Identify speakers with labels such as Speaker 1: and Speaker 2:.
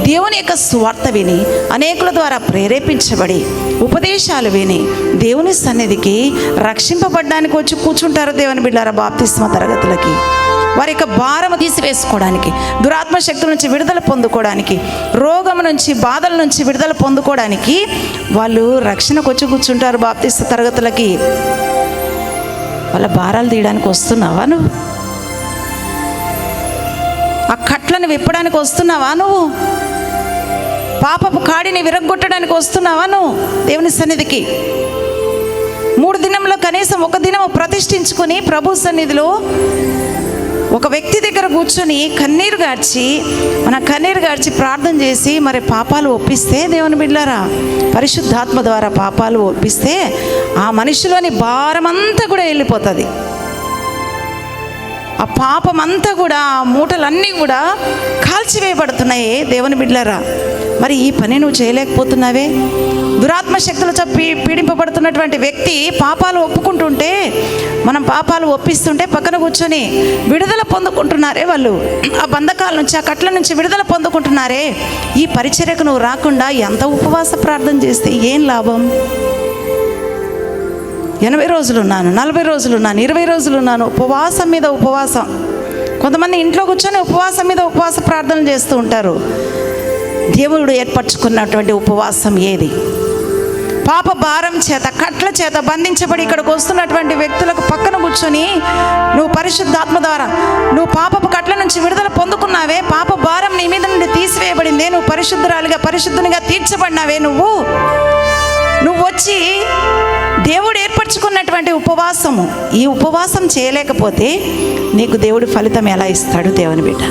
Speaker 1: దేవుని యొక్క స్వార్థ విని, అనేకుల ద్వారా ప్రేరేపించబడి, ఉపదేశాలు విని దేవుని సన్నిధికి రక్షింపబడ్డానికి వచ్చి కూర్చుంటారు దేవుని బిడ్డలారా. బాప్తిస్మ తరగతులకి వారి యొక్క భారము తీసివేసుకోవడానికి, దురాత్మ శక్తుల నుంచి విడుదల పొందుకోవడానికి, రోగం నుంచి, బాధల నుంచి విడుదల పొందుకోవడానికి వాళ్ళు రక్షణకు వచ్చి కూర్చుంటారు బాప్తిస్మ తరగతులకి. వాళ్ళ భారాలు తీయడానికి వస్తున్నావా నువ్వు? ఆ కట్లను విప్పడానికి వస్తున్నావా నువ్వు? పాపపు కాడిని విరగొట్టడానికి వస్తున్నావా నువ్వు దేవుని సన్నిధికి? 3 దినంలో కనీసం 1 దినం ప్రతిష్ఠించుకొని ప్రభు సన్నిధిలో ఒక వ్యక్తి దగ్గర కూర్చొని కన్నీరు గార్చి ప్రార్థన చేసి మరి పాపాలు ఒప్పిస్తే దేవుని బిడ్డలారా, పరిశుద్ధాత్మ ద్వారా పాపాలు ఒప్పిస్తే ఆ మనిషిలోని భారమంతా కూడా వెళ్ళిపోతుంది. ఆ పాపమంతా కూడా, ఆ మూటలన్నీ కూడా కాల్చివేయబడుతున్నాయి దేవుని బిడ్డలారా. మరి ఈ పని నువ్వు చేయలేకపోతున్నావే? దురాత్మ శక్తులతో పీడింపబడుతున్నటువంటి వ్యక్తి పాపాలు ఒప్పుకుంటుంటే, మనం పాపాలు ఒప్పిస్తుంటే పక్కన కూర్చొని విడుదల పొందుకుంటున్నారే వాళ్ళు. ఆ బంధకాల నుంచి, ఆ కట్ల నుంచి విడుదల పొందుకుంటున్నారే. ఈ పరిచర్యకు నువ్వు రాకుండా ఎంత ఉపవాస ప్రార్థన చేస్తే ఏం లాభం? 80 రోజులు ఉన్నాను, 40 రోజులు ఉన్నాను, 20 రోజులు ఉన్నాను, ఉపవాసం మీద ఉపవాసం. కొంతమంది ఇంట్లో కూర్చొని ఉపవాసం మీద ఉపవాస ప్రార్థనలు చేస్తూ ఉంటారు. దేవుడు ఏర్పరచుకున్నటువంటి ఉపవాసం ఏది? పాప భారం చేత, కట్ల చేత బంధించబడి ఇక్కడికి వస్తున్నటువంటి వ్యక్తులకు పక్కన కూర్చొని, నువ్వు పరిశుద్ధాత్మ ద్వారా నువ్వు పాపపు కట్ల నుంచి విడుదల పొందుకున్నావే, పాప భారం నీ మీద నుండి తీసివేయబడిందే, నువ్వు పరిశుద్ధురాలిగా, పరిశుద్ధునిగా తీర్చబడినావే, నువ్వు వచ్చి దేవుడు ఏర్పరచుకున్నటువంటి ఉపవాసము, ఈ ఉపవాసం చేయలేకపోతే నీకు దేవుడు ఫలితం ఎలా ఇస్తాడు దేవుని బిడ్డ?